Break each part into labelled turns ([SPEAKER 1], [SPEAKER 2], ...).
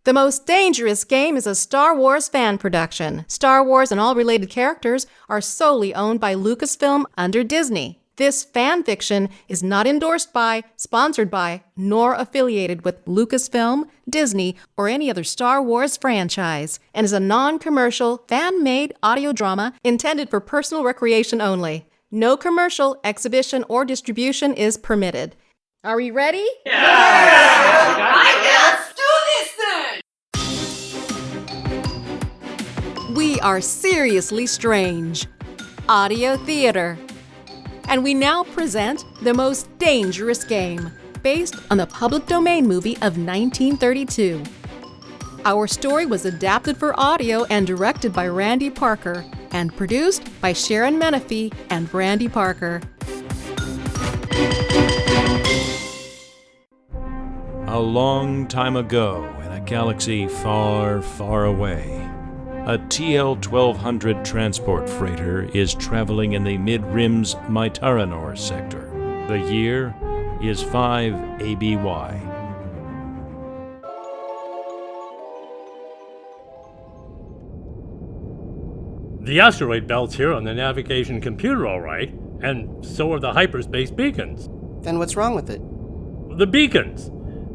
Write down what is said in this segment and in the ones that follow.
[SPEAKER 1] The Most Dangerous Game is a Star Wars fan production. Star Wars and all related characters are solely owned by Lucasfilm under Disney. This fan fiction is not endorsed by, sponsored by, nor affiliated with Lucasfilm, Disney, or any other Star Wars franchise, and is a non-commercial, fan-made audio drama intended for personal recreation only. No commercial, exhibition, or distribution is permitted. Are we ready?
[SPEAKER 2] Let's do this thing!
[SPEAKER 1] We are seriously strange. Audio theater. And we now present The Most Dangerous Game, based on the public domain movie of 1932. Our story was adapted for audio and directed by Randy Parker, and produced by Sharon Menefee and Randy Parker.
[SPEAKER 3] A long time ago, in a galaxy far, far away, a TL-1200 transport freighter is traveling in the Mid-Rim's Mitaranor sector. The year is 5 ABY.
[SPEAKER 4] The asteroid belt's here on the navigation computer, all right, and so are the hyperspace beacons.
[SPEAKER 5] Then what's wrong with it?
[SPEAKER 4] The beacons!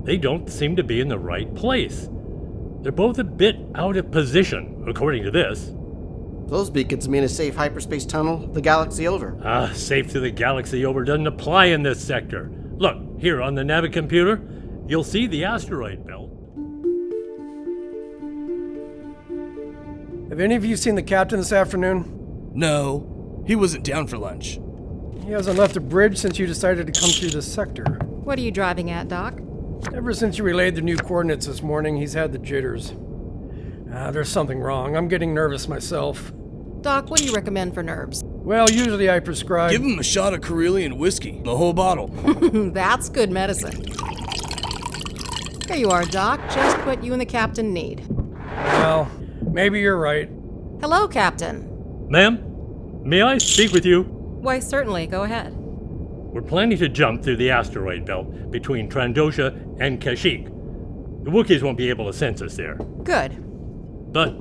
[SPEAKER 4] They don't seem to be in the right place. They're both a bit out of position, according to this.
[SPEAKER 5] Those beacons mean a safe hyperspace tunnel the galaxy over.
[SPEAKER 4] Safe to the galaxy over doesn't apply in this sector. Look, here on the navicomputer, you'll see the asteroid belt.
[SPEAKER 6] Have any of you seen the captain this afternoon?
[SPEAKER 7] No, he wasn't down for lunch.
[SPEAKER 6] He hasn't left the bridge since you decided to come through this sector.
[SPEAKER 1] What are you driving at, Doc?
[SPEAKER 6] Ever since you relayed the new coordinates this morning, he's had the jitters. There's something wrong. I'm getting nervous myself.
[SPEAKER 1] Doc, what do you recommend for nerves?
[SPEAKER 6] Well, usually I prescribe...
[SPEAKER 7] Give him a shot of Carillion whiskey, the whole bottle.
[SPEAKER 1] That's good medicine. Here you are, Doc. Just what you and the captain need.
[SPEAKER 6] Well, maybe you're right.
[SPEAKER 1] Hello, Captain.
[SPEAKER 4] Ma'am, may I speak with you?
[SPEAKER 1] Why, certainly. Go ahead.
[SPEAKER 4] We're planning to jump through the asteroid belt between Trandosha and Kashyyyk. The Wookiees won't be able to sense us there.
[SPEAKER 1] Good.
[SPEAKER 4] But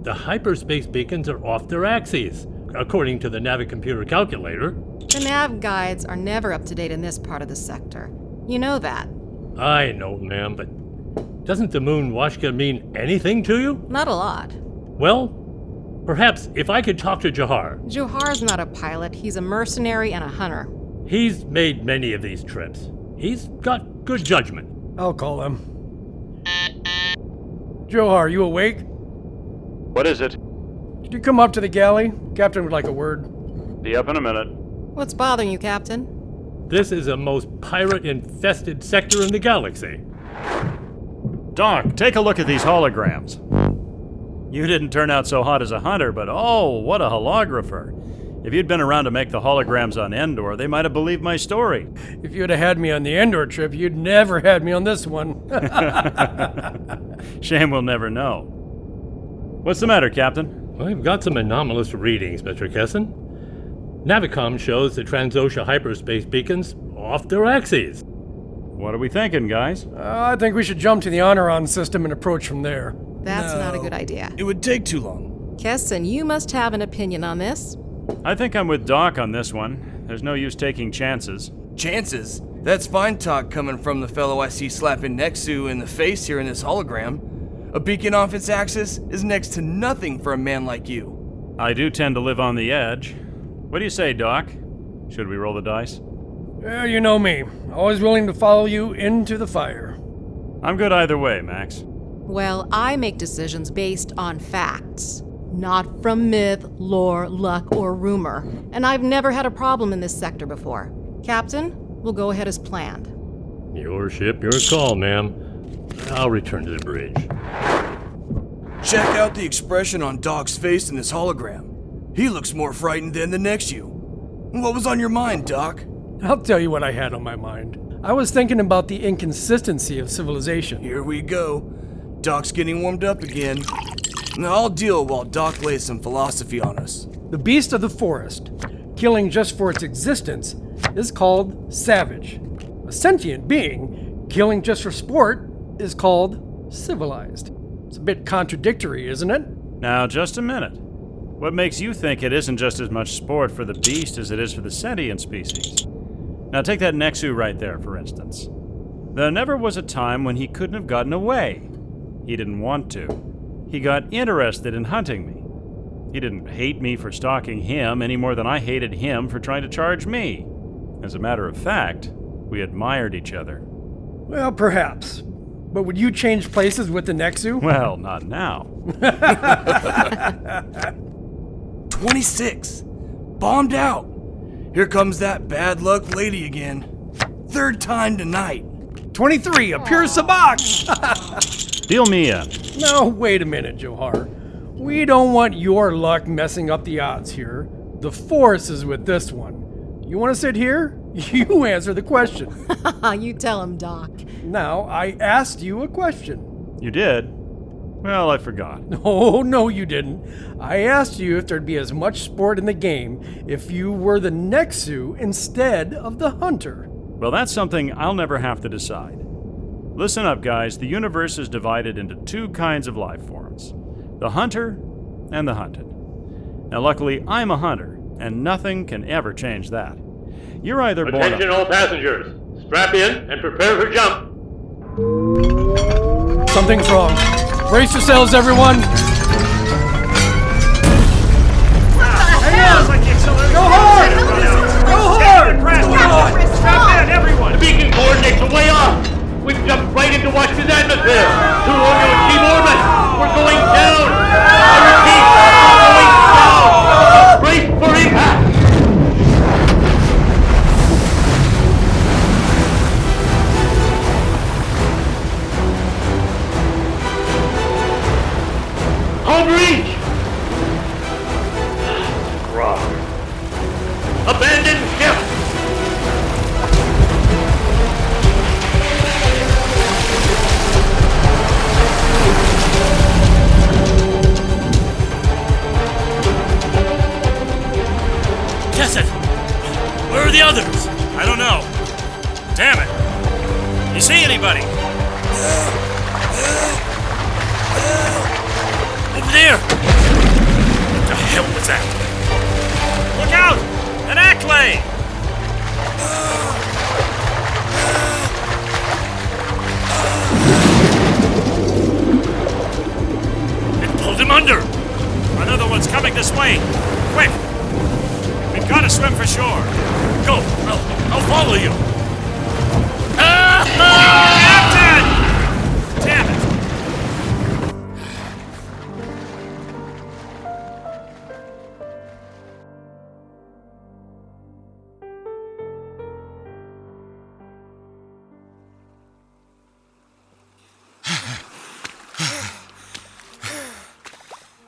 [SPEAKER 4] the hyperspace beacons are off their axes, according to the navicomputer calculator.
[SPEAKER 1] The nav guides are never up to date in this part of the sector. You know that.
[SPEAKER 4] I know, ma'am, but doesn't the moon Washka mean anything to you?
[SPEAKER 1] Not a lot.
[SPEAKER 4] Well, perhaps if I could talk to Johhar.
[SPEAKER 1] Johhar's not a pilot. He's a mercenary and a hunter.
[SPEAKER 4] He's made many of these trips. He's got good judgment.
[SPEAKER 6] I'll call him. Johhar, you awake?
[SPEAKER 8] What is it?
[SPEAKER 6] Could you come up to the galley? Captain would like a word.
[SPEAKER 8] Be up in a minute.
[SPEAKER 1] What's bothering you, Captain?
[SPEAKER 4] This is the most pirate-infested sector in the galaxy.
[SPEAKER 8] Doc, take a look at these holograms. You didn't turn out so hot as a hunter, but oh, what a holographer. If you'd been around to make the holograms on Endor, they might have believed my story.
[SPEAKER 6] If you'd have had me on the Endor trip, you'd never had me on this one.
[SPEAKER 8] Shame we'll never know. What's the matter, Captain?
[SPEAKER 4] I've got some anomalous readings, Mr. Kessen. Navicom shows the Trandosha hyperspace beacons off their axes.
[SPEAKER 8] What are we thinking, guys?
[SPEAKER 6] I think we should jump to the Honoron system and approach from there.
[SPEAKER 1] That's
[SPEAKER 7] No,
[SPEAKER 1] not a good idea.
[SPEAKER 7] It would take too long.
[SPEAKER 1] Kessen, you must have an opinion on this.
[SPEAKER 8] I think I'm with Doc on this one. There's no use taking chances.
[SPEAKER 7] Chances? That's fine talk coming from the fellow I see slapping Nexu in the face here in this hologram. A beacon off its axis is next to nothing for a man like you.
[SPEAKER 8] I do tend to live on the edge. What do you say, Doc? Should we roll the dice?
[SPEAKER 6] You know me. Always willing to follow you into the fire.
[SPEAKER 8] I'm good either way, Max.
[SPEAKER 1] Well, I make decisions based on facts, not from myth, lore, luck, or rumor. And I've never had a problem in this sector before. Captain, we'll go ahead as planned.
[SPEAKER 4] Your ship, your call, ma'am. I'll return to the bridge.
[SPEAKER 7] Check out the expression on Doc's face in this hologram. He looks more frightened than the Nexu. What was on your mind, Doc?
[SPEAKER 6] I'll tell you what I had on my mind. I was thinking about the inconsistency of civilization.
[SPEAKER 7] Here we go. Doc's getting warmed up again. Now I'll deal while Doc lays some philosophy on us.
[SPEAKER 6] The beast of the forest, killing just for its existence, is called savage. A sentient being, killing just for sport, is called civilized. It's a bit contradictory, isn't it?
[SPEAKER 8] Now, just a minute. What makes you think it isn't just as much sport for the beast as it is for the sentient species? Now, take that Nexu right there, for instance. There never was a time when he couldn't have gotten away. He didn't want to. He got interested in hunting me. He didn't hate me for stalking him any more than I hated him for trying to charge me. As a matter of fact, we admired each other.
[SPEAKER 6] Well, perhaps. But would you change places with the Nexu?
[SPEAKER 8] Well, not now.
[SPEAKER 7] 26. Bombed out. Here comes that bad luck lady again. Third time tonight.
[SPEAKER 6] 23, a pure sabak!
[SPEAKER 8] Deal me in.
[SPEAKER 6] No, wait a minute, Johhar. We don't want your luck messing up the odds here. The force is with this one. You want to sit here? You answer the question.
[SPEAKER 1] You tell him, Doc.
[SPEAKER 6] Now, I asked you a question.
[SPEAKER 8] You did? Well, I forgot.
[SPEAKER 6] Oh, no, you didn't. I asked you if there'd be as much sport in the game if you were the Nexu instead of the hunter.
[SPEAKER 8] Well, that's something I'll never have to decide. Listen up, guys. The universe is divided into two kinds of life forms. The hunter and the hunted. Now, luckily, I'm a hunter, and nothing can ever change that. You're either born
[SPEAKER 4] Attention all passengers. Strap in and prepare for jump.
[SPEAKER 6] Something's wrong. Brace yourselves, everyone. Go hard! Go hard!
[SPEAKER 4] Strap in, everyone! The beacon coordinates are way off. We've jumped right into Washington's atmosphere. Too long to achieve orbit. We're going down. I repeat, we're going down. Brace for impact. Hold reach! Wrong. Abandon ship! Kessen! Where are the others?
[SPEAKER 8] I don't know. Damn it! You see anybody?
[SPEAKER 4] Over there! What the hell was that?
[SPEAKER 8] Look out! An Acklay!
[SPEAKER 4] It pulled him under!
[SPEAKER 8] Another one's coming this way! Quick! We've got to swim for shore!
[SPEAKER 4] Go! I'll follow you!
[SPEAKER 8] Captain! Damn it!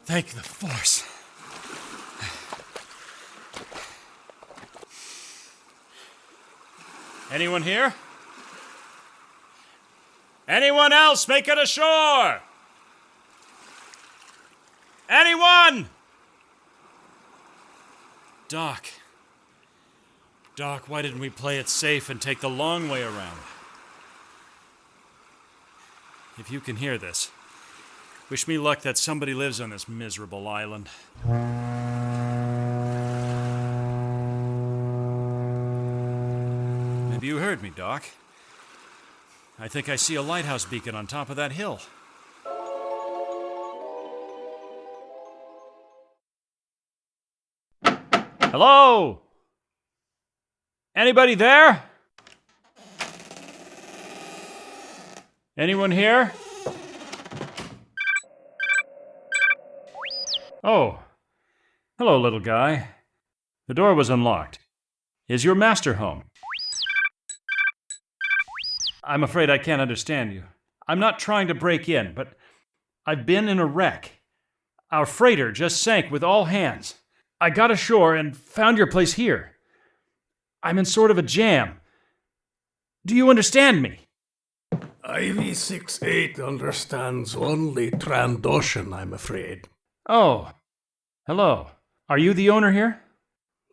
[SPEAKER 7] Thank the force.
[SPEAKER 8] Anyone here? Anyone else make it ashore? Anyone? Doc. Doc, why didn't we play it safe and take the long way around? If you can hear this, wish me luck that somebody lives on this miserable island. Maybe you heard me, Doc. I think I see a lighthouse beacon on top of that hill. Hello? Anybody there? Anyone here? Oh. Hello, little guy. The door was unlocked. Is your master home? I'm afraid I can't understand you. I'm not trying to break in, but I've been in a wreck. Our freighter just sank with all hands. I got ashore and found your place here. I'm in sort of a jam. Do you understand me?
[SPEAKER 9] IV-68 understands only Trandoshan, I'm afraid.
[SPEAKER 8] Oh, hello. Are you the owner here?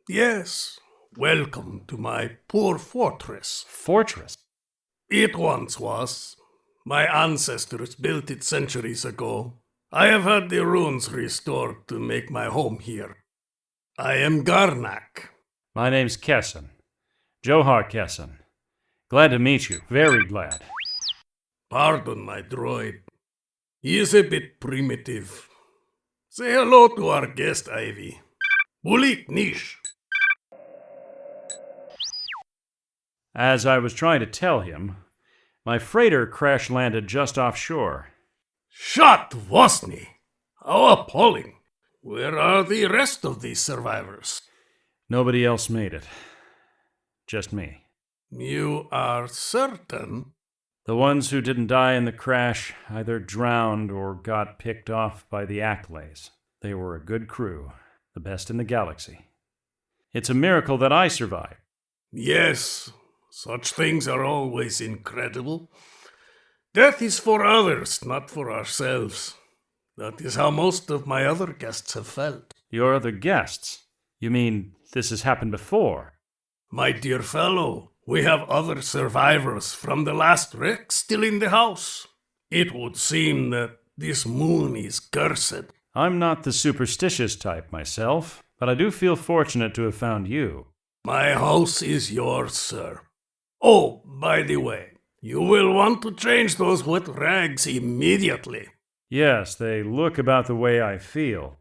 [SPEAKER 9] Yes, welcome to my poor fortress.
[SPEAKER 8] Fortress?
[SPEAKER 9] It once was. My ancestors built it centuries ago. I have had the runes restored to make my home here. I am Garnak.
[SPEAKER 8] My name's Kessen. Johhar Kessen. Glad to meet you. Very glad.
[SPEAKER 9] Pardon my droid. He is a bit primitive. Say hello to our guest, Ivy. Bulik Nish.
[SPEAKER 8] As I was trying to tell him, my freighter crash-landed just offshore.
[SPEAKER 9] Shot Vosny. How appalling. Where are the rest of these survivors?
[SPEAKER 8] Nobody else made it. Just me.
[SPEAKER 9] You are certain?
[SPEAKER 8] The ones who didn't die in the crash either drowned or got picked off by the Acklays. They were a good crew, the best in the galaxy. It's a miracle that I survived.
[SPEAKER 9] Yes, such things are always incredible. Death is for others, not for ourselves. That is how most of my other guests have felt.
[SPEAKER 8] Your other guests? You mean this has happened before?
[SPEAKER 9] My dear fellow, we have other survivors from the last wreck still in the house. It would seem that this moon is cursed.
[SPEAKER 8] I'm not the superstitious type myself, but I do feel fortunate to have found you.
[SPEAKER 9] My house is yours, sir. Oh, by the way, you will want to change those wet rags immediately.
[SPEAKER 8] Yes, they look about the way I feel.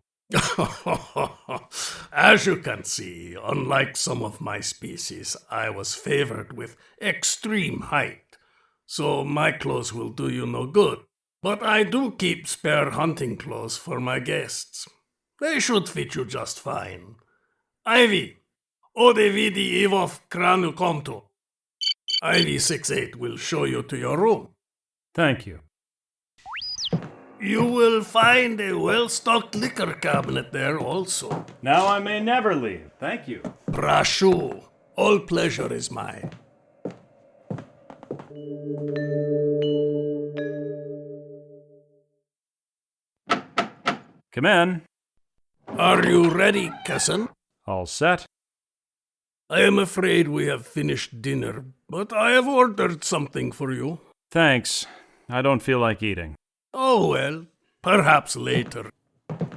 [SPEAKER 9] As you can see, unlike some of my species, I was favored with extreme height, so my clothes will do you no good. But I do keep spare hunting clothes for my guests. They should fit you just fine. Ivy, ode vidi Ivov kranu komtu. Ivy 68 will show you to your room.
[SPEAKER 8] Thank you.
[SPEAKER 9] You will find a well-stocked liquor cabinet there also.
[SPEAKER 8] Now I may never leave. Thank you.
[SPEAKER 9] Prashu, all pleasure is mine.
[SPEAKER 8] Come in.
[SPEAKER 9] Are you ready, Kessen?
[SPEAKER 8] All set?
[SPEAKER 9] I am afraid we have finished dinner, but I have ordered something for you.
[SPEAKER 8] Thanks. I don't feel like eating.
[SPEAKER 9] Oh well, perhaps later.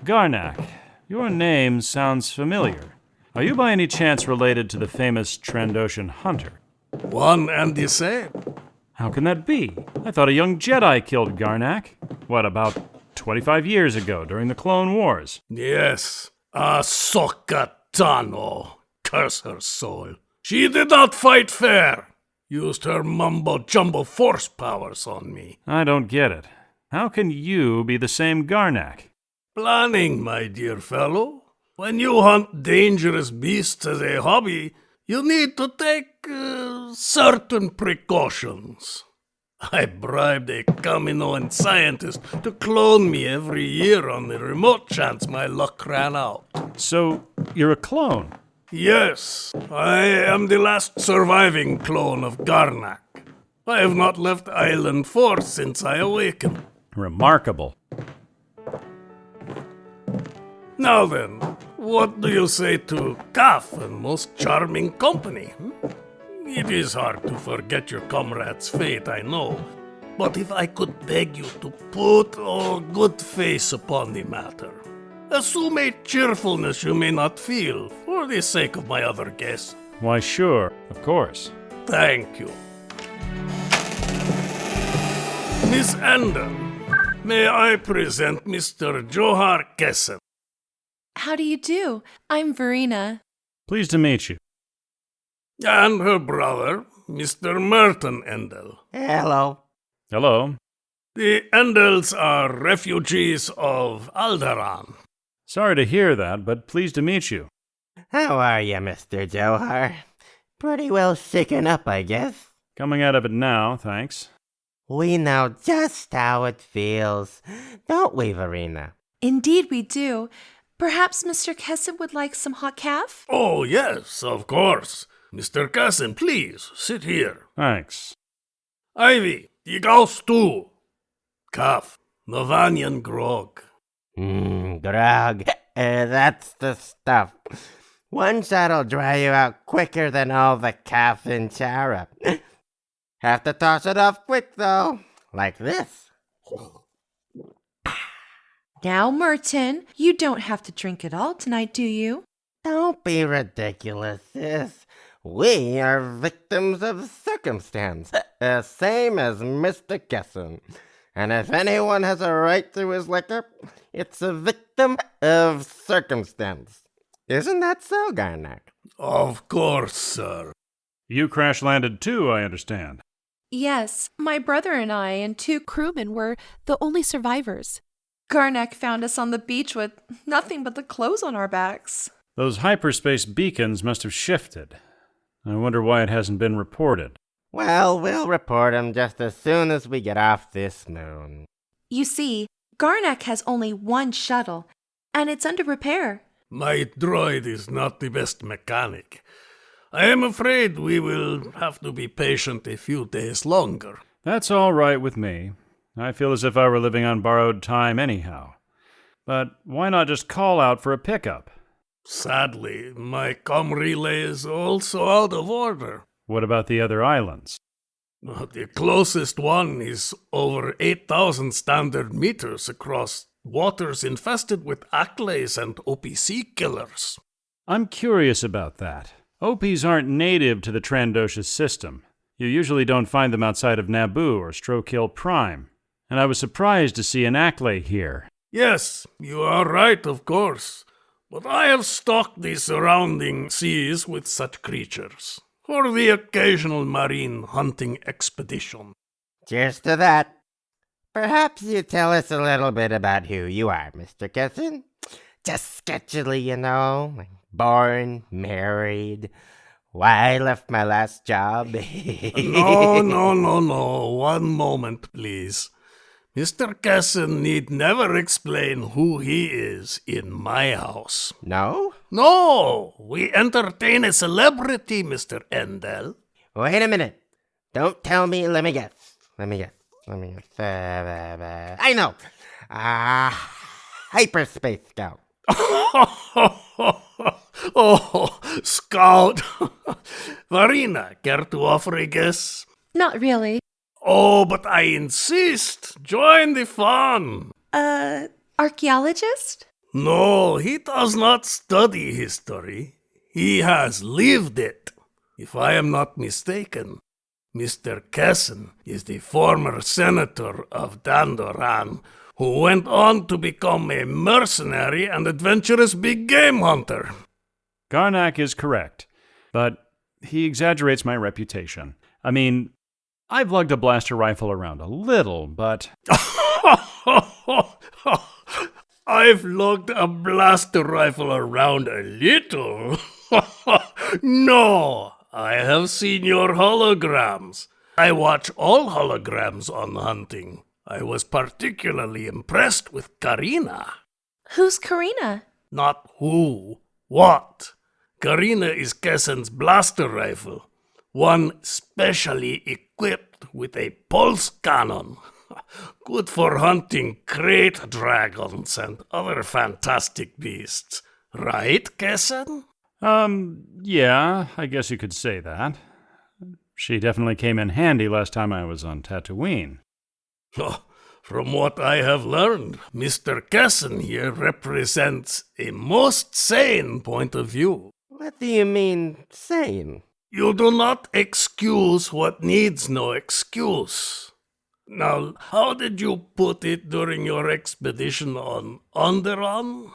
[SPEAKER 8] Garnak, your name sounds familiar. Are you by any chance related to the famous Trandoshan hunter?
[SPEAKER 9] One and the same.
[SPEAKER 8] How can that be? I thought a young Jedi killed Garnak. What, about 25 years ago, during the Clone Wars?
[SPEAKER 9] Yes, Ahsoka Tano. Curse her soul. She did not fight fair. Used her mumbo-jumbo force powers on me.
[SPEAKER 8] I don't get it. How can you be the same Garnak?
[SPEAKER 9] Planning, my dear fellow. When you hunt dangerous beasts as a hobby, you need to take certain precautions. I bribed a Kaminoan scientist to clone me every year on the remote chance my luck ran out.
[SPEAKER 8] So, you're a clone?
[SPEAKER 9] Yes, I am the last surviving clone of Garnak. I have not left Island 4 since I awakened.
[SPEAKER 8] Remarkable.
[SPEAKER 9] Now then, what do you say to Kaf and most charming company? It is hard to forget your comrade's fate, I know. But if I could beg you to put a good face upon the matter, assume a cheerfulness you may not feel, for the sake of my other guests.
[SPEAKER 8] Why, sure, of course.
[SPEAKER 9] Thank you. Miss Ender, may I present Mr. Johhar Kessen?
[SPEAKER 10] How do you do? I'm Verena.
[SPEAKER 8] Pleased to meet you.
[SPEAKER 9] And her brother, Mr. Merton Endel.
[SPEAKER 5] Hello.
[SPEAKER 8] Hello.
[SPEAKER 9] The Endels are refugees of Alderaan.
[SPEAKER 8] Sorry to hear that, but pleased to meet you.
[SPEAKER 11] How are you, Mr. Johhar? Pretty well shaken up, I guess.
[SPEAKER 8] Coming out of it now, thanks.
[SPEAKER 11] We know just how it feels, don't we, Verena?
[SPEAKER 10] Indeed we do. Perhaps Mr. Kessen would like some hot calf?
[SPEAKER 9] Oh, yes, of course. Mr. Kessen, please, sit here.
[SPEAKER 8] Thanks.
[SPEAKER 9] Ivy, the gauss too. Kaf, Novanyan grog.
[SPEAKER 11] Grog. That's the stuff. One shot'll dry you out quicker than all the calf and chara. Have to toss it off quick, though. like this.
[SPEAKER 10] Now, Merton, you don't have to drink it all tonight, do you?
[SPEAKER 11] Don't be ridiculous, sis. We are victims of circumstance, same as Mr. Kessen. And if anyone has a right to his liquor, it's a victim of circumstance. Isn't that so, Garnak?
[SPEAKER 9] Of course, sir.
[SPEAKER 8] You crash landed too, I understand.
[SPEAKER 10] Yes, my brother and I and 2 crewmen were the only survivors. Garnak found us on the beach with nothing but the clothes on our backs.
[SPEAKER 8] Those hyperspace beacons must have shifted. I wonder why it hasn't been reported.
[SPEAKER 11] Well, we'll report him just as soon as we get off this moon.
[SPEAKER 10] You see, Garnak has only 1 shuttle, and it's under repair.
[SPEAKER 9] My droid is not the best mechanic. I am afraid we will have to be patient a few days longer.
[SPEAKER 8] That's all right with me. I feel as if I were living on borrowed time anyhow. But why not just call out for a pickup?
[SPEAKER 9] Sadly, my comm relay is also out of order.
[SPEAKER 8] What about the other islands?
[SPEAKER 9] The closest one is over 8,000 standard meters across waters infested with Acklays and OPC killers.
[SPEAKER 8] I'm curious about that. OPs aren't native to the Trandoshan system. You usually don't find them outside of Naboo or Strokill Prime. And I was surprised to see an Acklay here.
[SPEAKER 9] Yes, you are right, of course. But I have stocked the surrounding seas with such creatures for the occasional marine hunting expedition.
[SPEAKER 11] Cheers to that. Perhaps you tell us a little bit about who you are, Mr. Kessen. Just sketchily, you know. Born, married. Why I left my last job.
[SPEAKER 9] No. 1 moment, please. Mr. Kessen need never explain who he is in my house.
[SPEAKER 11] No?
[SPEAKER 9] No! We entertain a celebrity, Mr. Endel.
[SPEAKER 11] Wait a minute. Don't tell me. Let me guess. I know. Hyperspace Scout.
[SPEAKER 9] Oh, Scout. Varina, care to offer a guess?
[SPEAKER 10] Not really.
[SPEAKER 9] Oh, but I insist. Join the fun.
[SPEAKER 10] Archaeologist?
[SPEAKER 9] No, he does not study history. He has lived it. If I am not mistaken, Mr. Kessen is the former senator of Dandoran, who went on to become a mercenary and adventurous big game hunter.
[SPEAKER 8] Garnak is correct, but he exaggerates my reputation. I mean, I've lugged a blaster rifle around a little, but...
[SPEAKER 9] I've lugged a blaster rifle around a little? No, I have seen your holograms. I watch all holograms on hunting. I was particularly impressed with Karina.
[SPEAKER 10] Who's Karina?
[SPEAKER 9] Not who, what. Karina is Kessen's blaster rifle. One specially equipped with a pulse cannon. Good for hunting crate dragons and other fantastic beasts. Right, Kessen?
[SPEAKER 8] Yeah, I guess you could say that. She definitely came in handy last time I was on Tatooine.
[SPEAKER 9] Oh, from what I have learned, Mr. Kessen here represents a most sane point of view.
[SPEAKER 11] What do you mean, sane?
[SPEAKER 9] You do not excuse what needs no excuse. Now, how did you put it during your expedition on Onderon?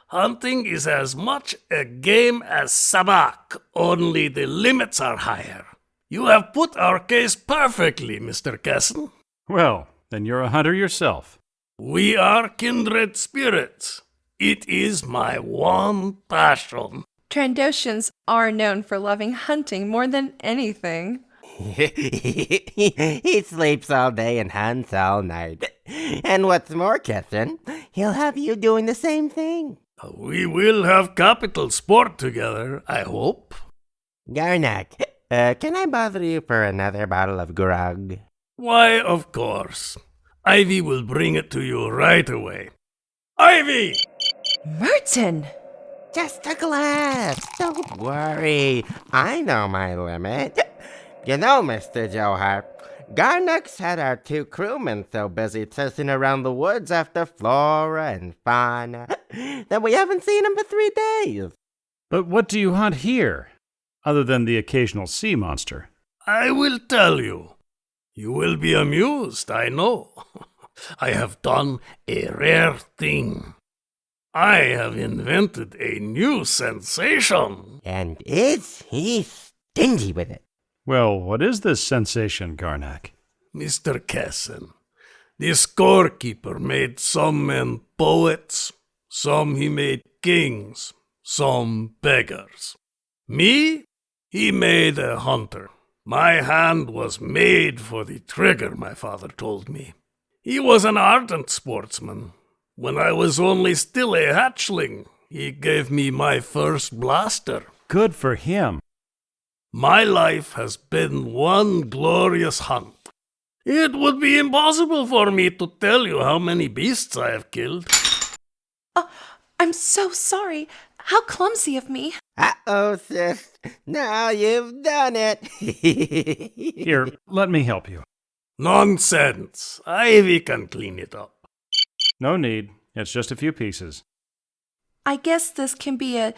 [SPEAKER 9] Hunting is as much a game as sabak, only the limits are higher. You have put our case perfectly, Mr. Kessen.
[SPEAKER 8] Well, then you're a hunter yourself.
[SPEAKER 9] We are kindred spirits. It is my one passion.
[SPEAKER 10] Trandoshans are known for loving hunting more than anything.
[SPEAKER 11] He sleeps all day and hunts all night. And what's more, Kessen, he'll have you doing the same thing.
[SPEAKER 9] We will have capital sport together, I hope.
[SPEAKER 11] Garnak, can I bother you for another bottle of grog?
[SPEAKER 9] Why, of course. Ivy will bring it to you right away. Ivy!
[SPEAKER 10] Merton!
[SPEAKER 11] Just a glass. Don't worry. I know my limit. You know, Mr. Johhar, Garnuck's had our 2 crewmen so busy chasing around the woods after flora and fauna that we haven't seen them for 3 days.
[SPEAKER 8] But what do you hunt here, other than the occasional sea monster?
[SPEAKER 9] I will tell you. You will be amused, I know. I have done a rare thing. I have invented a new sensation.
[SPEAKER 11] And is he stingy with it?
[SPEAKER 8] Well, what is this sensation, Garnak?
[SPEAKER 9] Mr. Kessen, the scorekeeper made some men poets, some he made kings, some beggars. Me, he made a hunter. My hand was made for the trigger, my father told me. He was an ardent sportsman. When I was only still a hatchling, he gave me my first blaster.
[SPEAKER 8] Good for him.
[SPEAKER 9] My life has been one glorious hunt. It would be impossible for me to tell you how many beasts I have killed.
[SPEAKER 10] Oh, I'm so sorry. How clumsy of me.
[SPEAKER 11] Uh-oh, sis. Now you've done it.
[SPEAKER 8] Here, let me help you.
[SPEAKER 9] Nonsense. Ivy can clean it up.
[SPEAKER 8] No need. It's just a few pieces.
[SPEAKER 10] I guess this can be a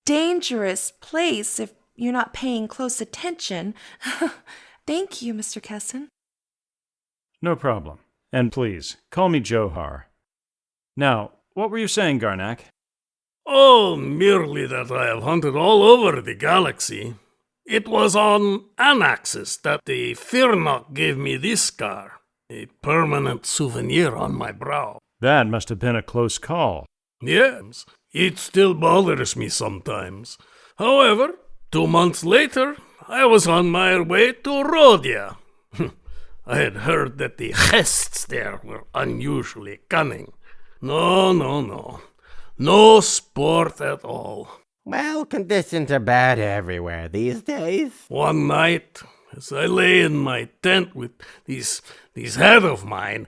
[SPEAKER 10] dangerous place if you're not paying close attention. Thank you, Mr. Kessen.
[SPEAKER 8] No problem. And please, call me Johhar. Now, what were you saying, Garnak?
[SPEAKER 9] Oh, merely that I have hunted all over the galaxy. It was on Anaxis that the Firnock gave me this scar, a permanent souvenir on my brow.
[SPEAKER 8] That must have been a close call.
[SPEAKER 9] Yes, it still bothers me sometimes. However, 2 months later, I was on my way to Rhodia. I had heard that the guests there were unusually cunning. No. No sport at all.
[SPEAKER 11] Well, conditions are bad everywhere these days.
[SPEAKER 9] One night, as I lay in my tent with these head of mine,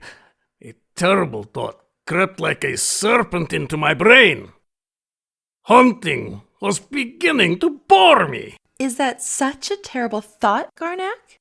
[SPEAKER 9] a terrible thought crept like a serpent into my brain. Hunting was beginning to bore me.
[SPEAKER 10] Is that such a terrible thought, Garnak?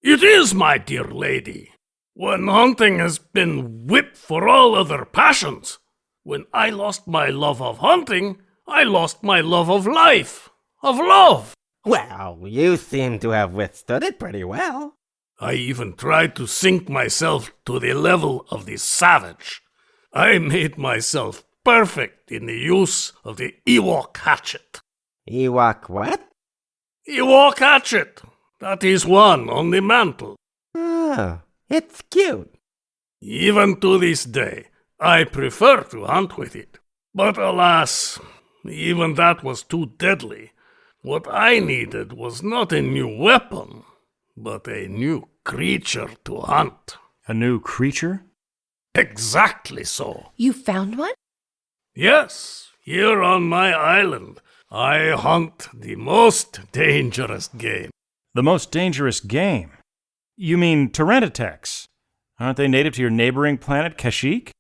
[SPEAKER 9] It is, my dear lady. When hunting has been whipped for all other passions, when I lost my love of hunting, I lost my love of life, of love.
[SPEAKER 11] Well, you seem to have withstood it pretty well.
[SPEAKER 9] I even tried to sink myself to the level of the savage. I made myself perfect in the use of the Ewok hatchet.
[SPEAKER 11] Ewok what?
[SPEAKER 9] Ewok hatchet. That is one on the mantle.
[SPEAKER 11] Oh, it's cute.
[SPEAKER 9] Even to this day, I prefer to hunt with it. But alas, even that was too deadly. What I needed was not a new weapon, but a new creature to hunt.
[SPEAKER 8] A new creature?
[SPEAKER 9] Exactly so.
[SPEAKER 10] You found one?
[SPEAKER 9] Yes, here on my island, I hunt the most dangerous game.
[SPEAKER 8] The most dangerous game? You mean Tyranidex? Aren't they native to your neighboring planet, Kashyyyk?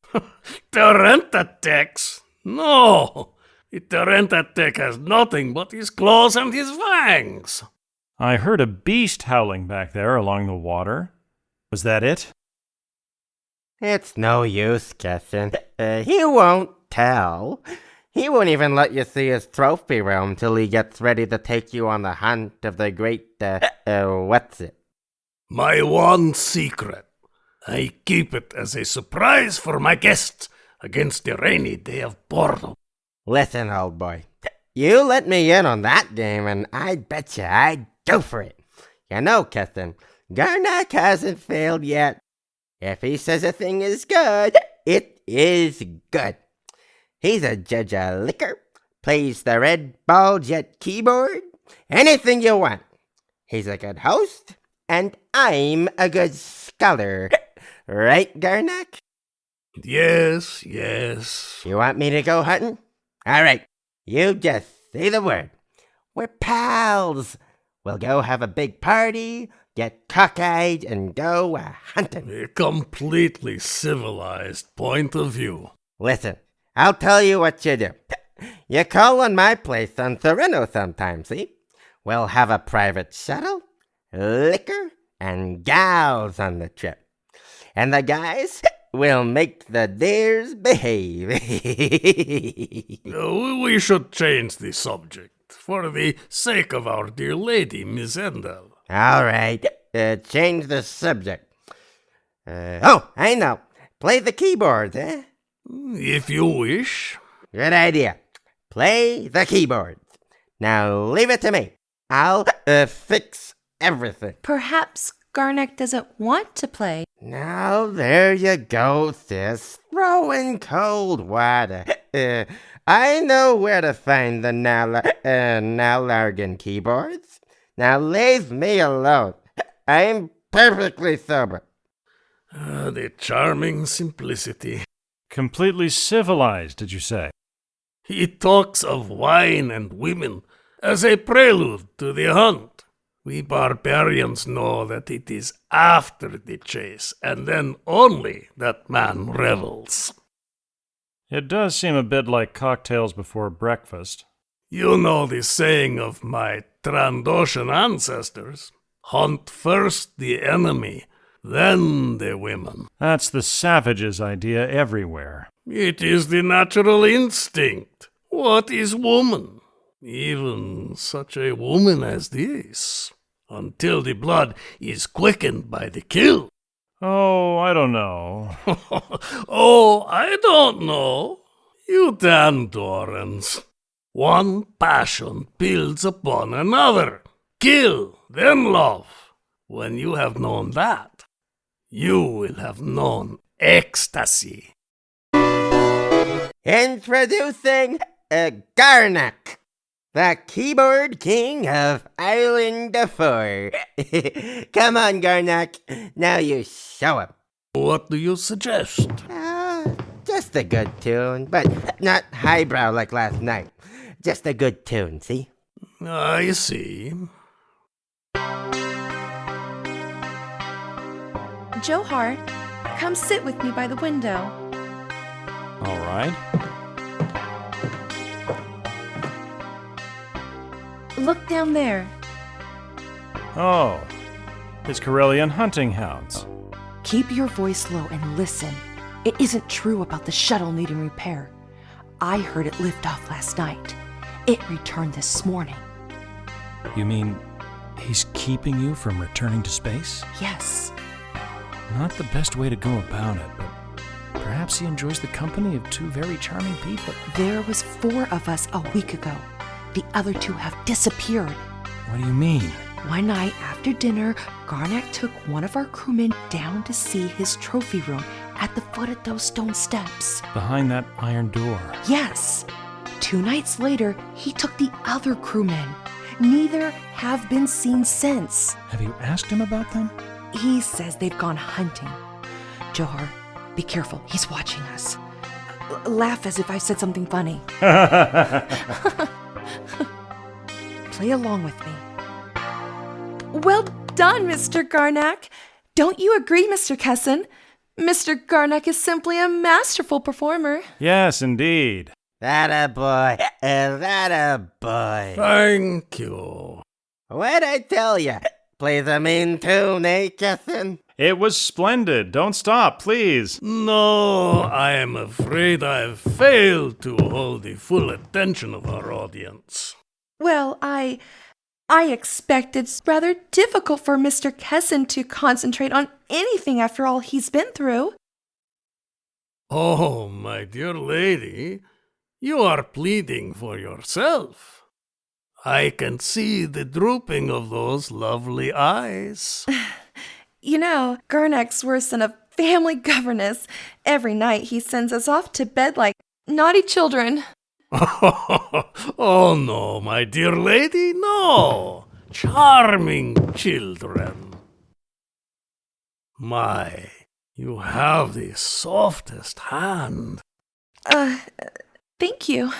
[SPEAKER 9] Tyranidex? No! The Tyranidex has nothing but his claws and his fangs.
[SPEAKER 8] I heard a beast howling back there along the water. Was that it?
[SPEAKER 11] It's no use, Kessen. He won't tell. He won't even let you see his trophy room till he gets ready to take you on the hunt of the great, what's it?
[SPEAKER 9] My one secret. I keep it as a surprise for my guests against the rainy day of boredom.
[SPEAKER 11] Listen, old boy. You let me in on that game and I'd betcha I'd go for it. You know, Kessen, Garnak hasn't failed yet. If he says a thing is good, it is good. He's a judge of liquor, plays the red ball jet keyboard, anything you want. He's a good host, and I'm a good scholar. Right, Garnak?
[SPEAKER 9] Yes.
[SPEAKER 11] You want me to go hunting? All right, you just say the word. We're pals. We'll go have a big party, get cockeyed, and go hunting.
[SPEAKER 9] A completely civilized point of view.
[SPEAKER 11] Listen, I'll tell you what you do. You call on my place on Sereno sometime, see? We'll have a private shuttle, liquor, and gals on the trip. And the guys will make the dears behave.
[SPEAKER 9] We should change the subject for the sake of our dear lady, Miss Endel.
[SPEAKER 11] All right, change the subject. I know. Play the keyboards, eh?
[SPEAKER 9] If you wish.
[SPEAKER 11] Good idea. Play the keyboards. Now leave it to me. I'll fix everything.
[SPEAKER 10] Perhaps Garnek doesn't want to play.
[SPEAKER 11] Now there you go, sis. Throw in cold water. I know where to find the Nalargan keyboards. Now leave me alone. I'm perfectly sober.
[SPEAKER 9] The charming simplicity.
[SPEAKER 3] Completely civilized, did you say?
[SPEAKER 9] He talks of wine and women as a prelude to the hunt. We barbarians know that it is after the chase, and then only that man revels.
[SPEAKER 3] It does seem a bit like cocktails before breakfast.
[SPEAKER 9] You know the saying of my Trandoshan ancestors. Hunt first the enemy, then the women.
[SPEAKER 3] That's the savage's idea everywhere.
[SPEAKER 9] It is the natural instinct. What is woman? Even such a woman as this, until the blood is quickened by the kill.
[SPEAKER 3] Oh, I don't know.
[SPEAKER 9] Oh, I don't know. You Dandorans. One passion builds upon another. Kill, then love. When you have known that, you will have known ecstasy.
[SPEAKER 11] Introducing Garnek, the keyboard king of Island 4. Come on, Garnek. Now you show him.
[SPEAKER 9] What do you suggest?
[SPEAKER 11] Just a good tune, but not highbrow like last night. Just a good tune, see?
[SPEAKER 9] I see.
[SPEAKER 10] Johhar, come sit with me by the window.
[SPEAKER 3] All right.
[SPEAKER 10] Look down there.
[SPEAKER 3] Oh, it's Corellian hunting hounds.
[SPEAKER 12] Keep your voice low and listen. It isn't true about the shuttle needing repair. I heard it lift off last night. It returned this morning.
[SPEAKER 3] You mean he's keeping you from returning to space?
[SPEAKER 12] Yes.
[SPEAKER 3] Not the best way to go about it, but perhaps he enjoys the company of two very charming people.
[SPEAKER 12] There was 4 of us a week ago. The other 2 have disappeared.
[SPEAKER 3] What do you mean?
[SPEAKER 12] One night after dinner, Garnek took one of our crewmen down to see his trophy room at the foot of those stone steps.
[SPEAKER 3] Behind that iron door.
[SPEAKER 12] Yes. 2 nights later, he took the other crewmen. Neither have been seen since.
[SPEAKER 3] Have you asked him about them?
[SPEAKER 12] He says they've gone hunting. Johhar, be careful. He's watching us. Laugh as if I said something funny. Play along with me.
[SPEAKER 10] Well done, Mr. Garnek. Don't you agree, Mr. Kessen? Mr. Garnek is simply a masterful performer.
[SPEAKER 3] Yes, indeed.
[SPEAKER 11] That a boy. That a boy.
[SPEAKER 9] Thank you.
[SPEAKER 11] What'd I tell ya? Play the mean tune, eh, Kessen?
[SPEAKER 3] It was splendid. Don't stop, please.
[SPEAKER 9] No, I am afraid I've failed to hold the full attention of our audience.
[SPEAKER 10] Well, I expect it's rather difficult for Mr. Kessen to concentrate on anything after all he's been through.
[SPEAKER 9] Oh, my dear lady, you are pleading for yourself. I can see the drooping of those lovely eyes.
[SPEAKER 10] You know, Garnek's worse than a family governess. Every night he sends us off to bed like naughty children.
[SPEAKER 9] Oh, no, my dear lady, no. Charming children. My, you have the softest hand.
[SPEAKER 10] Thank you.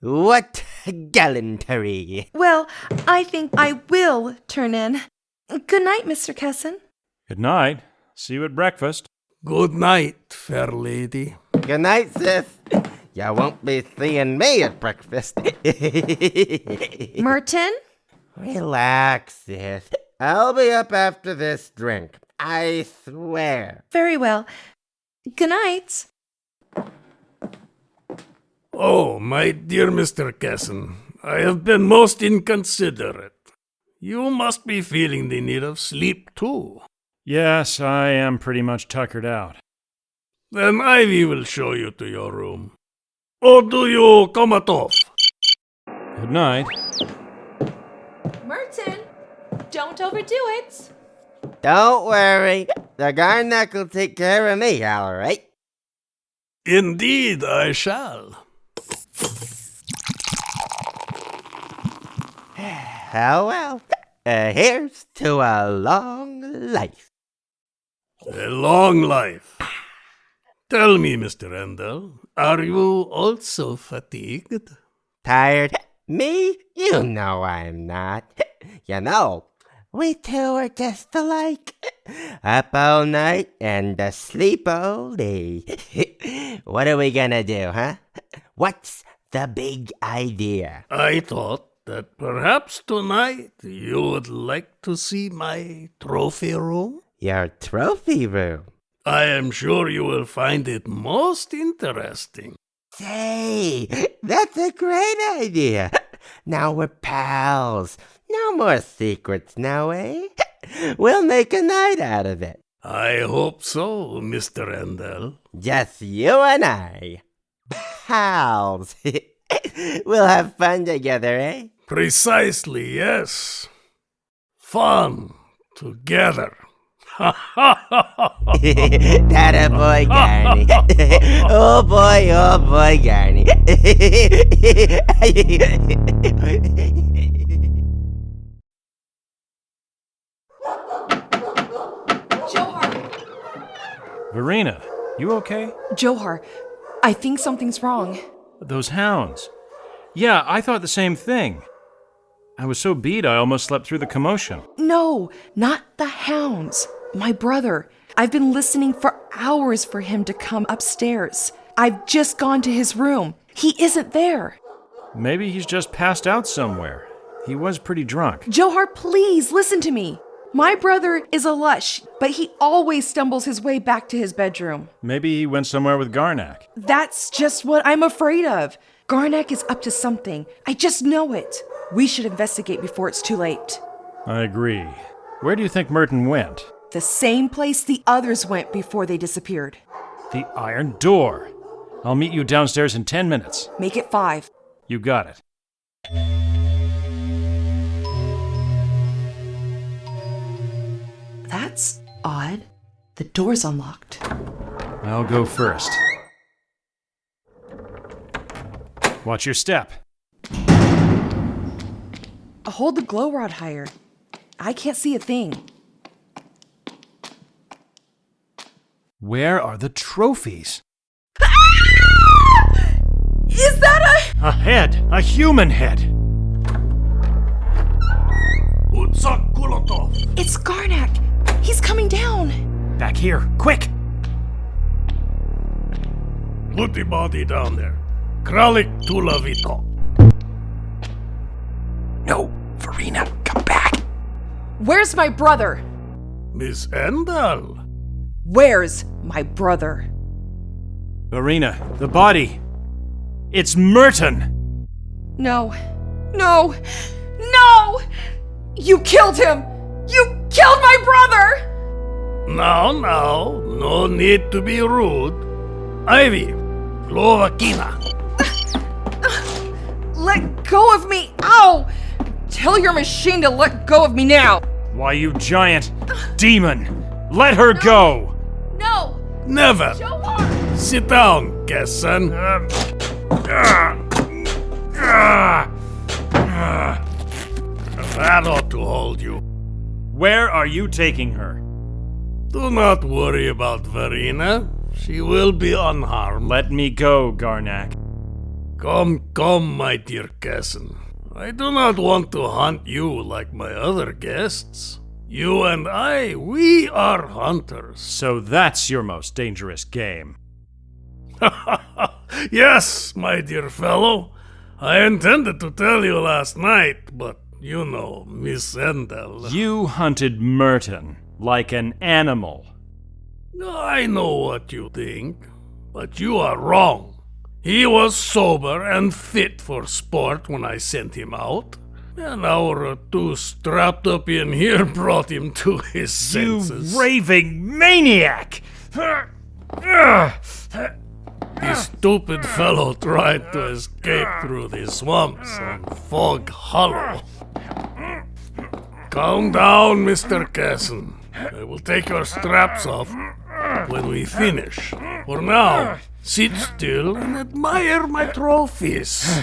[SPEAKER 11] What gallantry.
[SPEAKER 10] Well, I think I will turn in. Good night, Mr. Kessen.
[SPEAKER 3] Good night. See you at breakfast.
[SPEAKER 9] Good night, fair lady.
[SPEAKER 11] Good night, sis. You won't be seeing me at breakfast.
[SPEAKER 10] Merton?
[SPEAKER 11] Relax, sis. I'll be up after this drink. I swear.
[SPEAKER 10] Very well. Good night.
[SPEAKER 9] Oh, my dear Mr. Kessen, I have been most inconsiderate. You must be feeling the need of sleep, too.
[SPEAKER 3] Yes, I am pretty much tuckered out.
[SPEAKER 9] Then Ivy will show you to your room. Or do you comatose?
[SPEAKER 3] Good night.
[SPEAKER 10] Merton, don't overdo it.
[SPEAKER 11] Don't worry. The Garnack will take care of me, all right?
[SPEAKER 9] Indeed, I shall.
[SPEAKER 11] Oh, well. Here's to a long life.
[SPEAKER 9] A long life. Tell me, Mr. Endel, are you also fatigued?
[SPEAKER 11] Tired? Me? You know I'm not. You know, we two are just alike. Up all night and asleep all day. What are we gonna do, huh? What's the big idea?
[SPEAKER 9] I thought that perhaps tonight you would like to see my trophy room.
[SPEAKER 11] Your trophy room?
[SPEAKER 9] I am sure you will find it most interesting.
[SPEAKER 11] Say, that's a great idea. Now we're pals. No more secrets now, eh? We'll make a night out of it.
[SPEAKER 9] I hope so, Mr. Endel.
[SPEAKER 11] Just you and I. Pals. We'll have fun together, eh?
[SPEAKER 9] Precisely, yes. Fun together.
[SPEAKER 11] That boy, Garny. Oh boy, Garny.
[SPEAKER 10] Johhar!
[SPEAKER 3] Verena, you okay?
[SPEAKER 12] Johhar, I think something's wrong.
[SPEAKER 3] Those hounds. Yeah, I thought the same thing. I was so beat I almost slept through the commotion.
[SPEAKER 12] No, not the hounds. My brother. I've been listening for hours for him to come upstairs. I've just gone to his room. He isn't there.
[SPEAKER 3] Maybe he's just passed out somewhere. He was pretty drunk.
[SPEAKER 12] Johhar, please listen to me. My brother is a lush, but he always stumbles his way back to his bedroom.
[SPEAKER 3] Maybe he went somewhere with Garnack.
[SPEAKER 12] That's just what I'm afraid of. Garnack is up to something. I just know it. We should investigate before it's too late.
[SPEAKER 3] I agree. Where do you think Merton went?
[SPEAKER 12] The same place the others went before they disappeared.
[SPEAKER 3] The Iron Door. I'll meet you downstairs in 10 minutes.
[SPEAKER 12] Make it 5.
[SPEAKER 3] You got it.
[SPEAKER 12] That's odd. The door's unlocked.
[SPEAKER 3] I'll go first. Watch your step.
[SPEAKER 12] Hold the glow rod higher. I can't see a thing.
[SPEAKER 3] Where are the trophies?
[SPEAKER 12] Is that
[SPEAKER 3] A head! A human head!
[SPEAKER 12] It's Garnack! He's coming down!
[SPEAKER 3] Back here, quick!
[SPEAKER 9] Put the body down there. Kralik Tulavito.
[SPEAKER 3] No, Verena, come back!
[SPEAKER 12] Where's my brother?
[SPEAKER 9] Miss Endel.
[SPEAKER 12] Where's my brother?
[SPEAKER 3] Verena, the body! It's Merton!
[SPEAKER 12] No. No! No! You killed him! You killed my brother!
[SPEAKER 9] Now, no need to be rude. Ivy, Slovakina.
[SPEAKER 12] Let go of me! Ow! Tell your machine to let go of me now!
[SPEAKER 3] Why, you giant demon! Let her go!
[SPEAKER 12] No!
[SPEAKER 9] Never.
[SPEAKER 12] Johhar!
[SPEAKER 9] Sit down, Kessen. That ought to hold you.
[SPEAKER 3] Where are you taking her?
[SPEAKER 9] Do not worry about Verena. She will be unharmed.
[SPEAKER 3] Let me go, Garnack.
[SPEAKER 9] Come, my dear Kessen. I do not want to hunt you like my other guests. You and I, we are hunters.
[SPEAKER 3] So that's your most dangerous game.
[SPEAKER 9] Yes, my dear fellow. I intended to tell you last night, but You know, Miss Endel.
[SPEAKER 3] You hunted Merton like an animal.
[SPEAKER 9] I know what you think, but you are wrong. He was sober and fit for sport when I sent him out. An hour or two strapped up in here brought him to his senses.
[SPEAKER 3] You raving maniac!
[SPEAKER 9] The stupid fellow tried to escape through the swamps and Fog Hollow. Calm down, Mr. Kessen. I will take your straps off when we finish. For now, sit still and admire my trophies.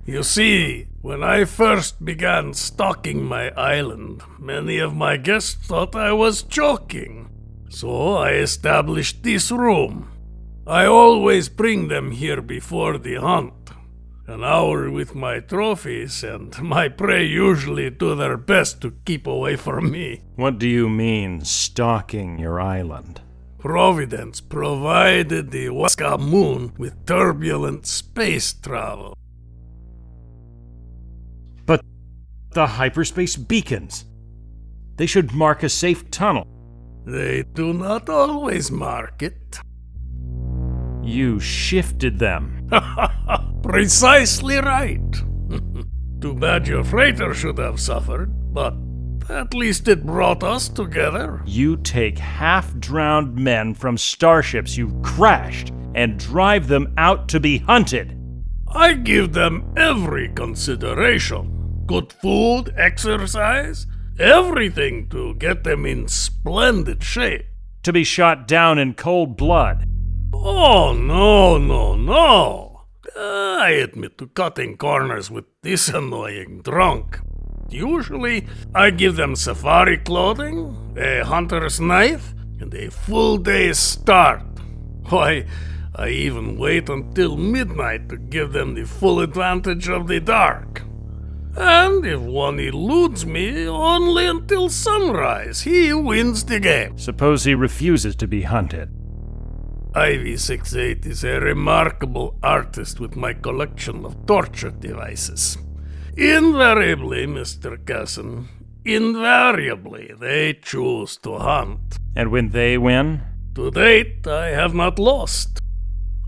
[SPEAKER 9] You see, when I first began stalking my island, many of my guests thought I was joking. So I established this room. I always bring them here before the hunt. An hour with my trophies, and my prey usually do their best to keep away from me.
[SPEAKER 3] What do you mean, stalking your island?
[SPEAKER 9] Providence provided the Waska moon with turbulent space travel.
[SPEAKER 3] But the hyperspace beacons, they should mark a safe tunnel.
[SPEAKER 9] They do not always mark it.
[SPEAKER 3] You shifted them.
[SPEAKER 9] Precisely right. Too bad your freighter should have suffered, but at least it brought us together.
[SPEAKER 3] You take half-drowned men from starships you crashed and drive them out to be hunted.
[SPEAKER 9] I give them every consideration. Good food, exercise, everything to get them in splendid shape.
[SPEAKER 3] To be shot down in cold blood.
[SPEAKER 9] Oh, no. I admit to cutting corners with this annoying drunk. Usually, I give them safari clothing, a hunter's knife, and a full day's start. Why, I even wait until midnight to give them the full advantage of the dark. And if one eludes me, only until sunrise. He wins the game.
[SPEAKER 3] Suppose he refuses to be hunted.
[SPEAKER 9] Ivy 68 is a remarkable artist with my collection of torture devices. Invariably, Mr. Kessen, invariably they choose to hunt.
[SPEAKER 3] And when they win?
[SPEAKER 9] To date, I have not lost.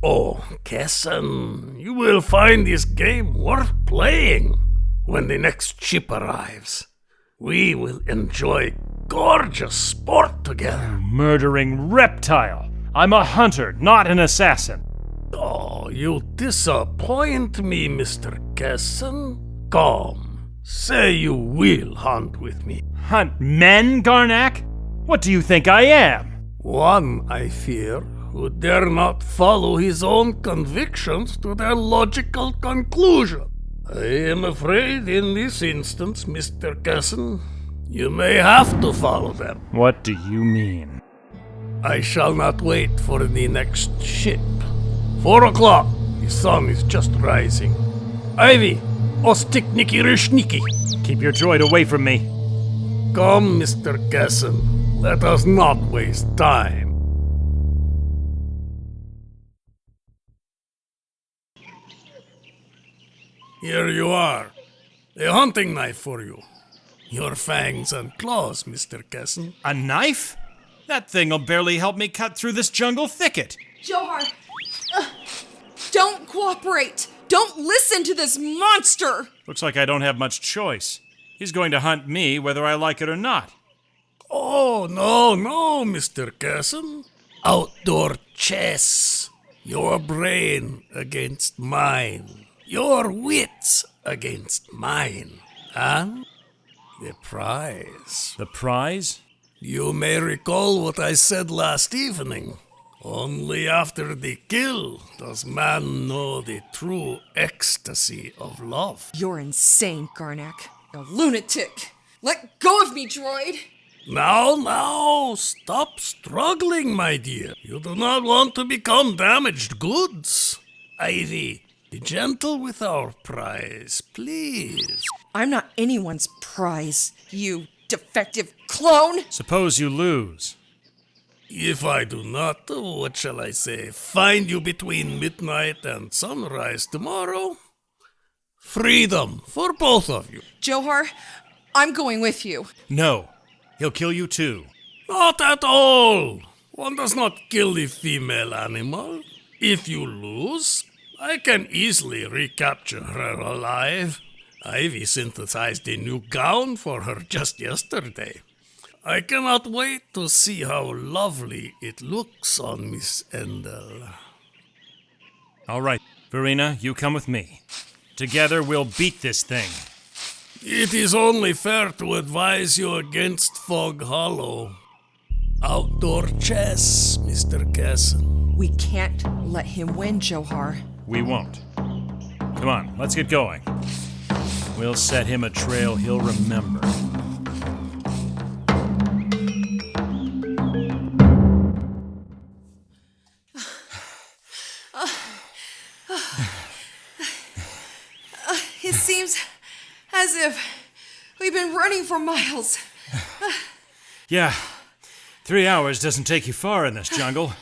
[SPEAKER 9] Oh, Kessen, you will find this game worth playing when the next ship arrives. We will enjoy gorgeous sport together.
[SPEAKER 3] Murdering reptile! I'm a hunter, not an assassin.
[SPEAKER 9] Oh, you disappoint me, Mr. Kessen. Come, say you will hunt with me.
[SPEAKER 3] Hunt men, Garnak? What do you think I am?
[SPEAKER 9] One, I fear, who dare not follow his own convictions to their logical conclusion. I am afraid in this instance, Mr. Kessen, you may have to follow them.
[SPEAKER 3] What do you mean?
[SPEAKER 9] I shall not wait for the next ship. 4 o'clock. The sun is just rising. Ivy, ostikniki rishniki.
[SPEAKER 3] Keep your droid away from me.
[SPEAKER 9] Come, Mr. Kessen. Let us not waste time. Here you are. A hunting knife for you. Your fangs and claws, Mr. Kessen.
[SPEAKER 3] A knife? That thing'll barely help me cut through this jungle thicket.
[SPEAKER 10] Johhar, don't cooperate. Don't listen to this monster.
[SPEAKER 3] Looks like I don't have much choice. He's going to hunt me whether I like it or not.
[SPEAKER 9] Oh, no, Mr. Kessen. Outdoor chess. Your brain against mine. Your wits against mine. And the prize.
[SPEAKER 3] The prize?
[SPEAKER 9] You may recall what I said last evening. Only after the kill does man know the true ecstasy of love.
[SPEAKER 10] You're insane, Garnak. A lunatic. Let go of me, droid.
[SPEAKER 9] Now, stop struggling, my dear. You do not want to become damaged goods. Ivy, be gentle with our prize, please.
[SPEAKER 10] I'm not anyone's prize, you defective clone.
[SPEAKER 3] Suppose you lose.
[SPEAKER 9] If I do not, what shall I say, find you between midnight and sunrise tomorrow? Freedom for both of you.
[SPEAKER 12] Johhar, I'm going with you.
[SPEAKER 3] No, he'll kill you too.
[SPEAKER 9] Not at all. One does not kill the female animal. If you lose, I can easily recapture her alive. Ivy synthesized a new gown for her just yesterday. I cannot wait to see how lovely it looks on Miss Endel.
[SPEAKER 3] All right, Verena, you come with me. Together we'll beat this thing.
[SPEAKER 9] It is only fair to advise you against Fog Hollow. Outdoor chess, Mr. Kessen.
[SPEAKER 12] We can't let him win, Johhar.
[SPEAKER 3] We won't. Come on, let's get going. We'll set him a trail he'll remember.
[SPEAKER 12] It seems as if we've been running for miles.
[SPEAKER 3] Yeah, 3 hours doesn't take you far in this jungle.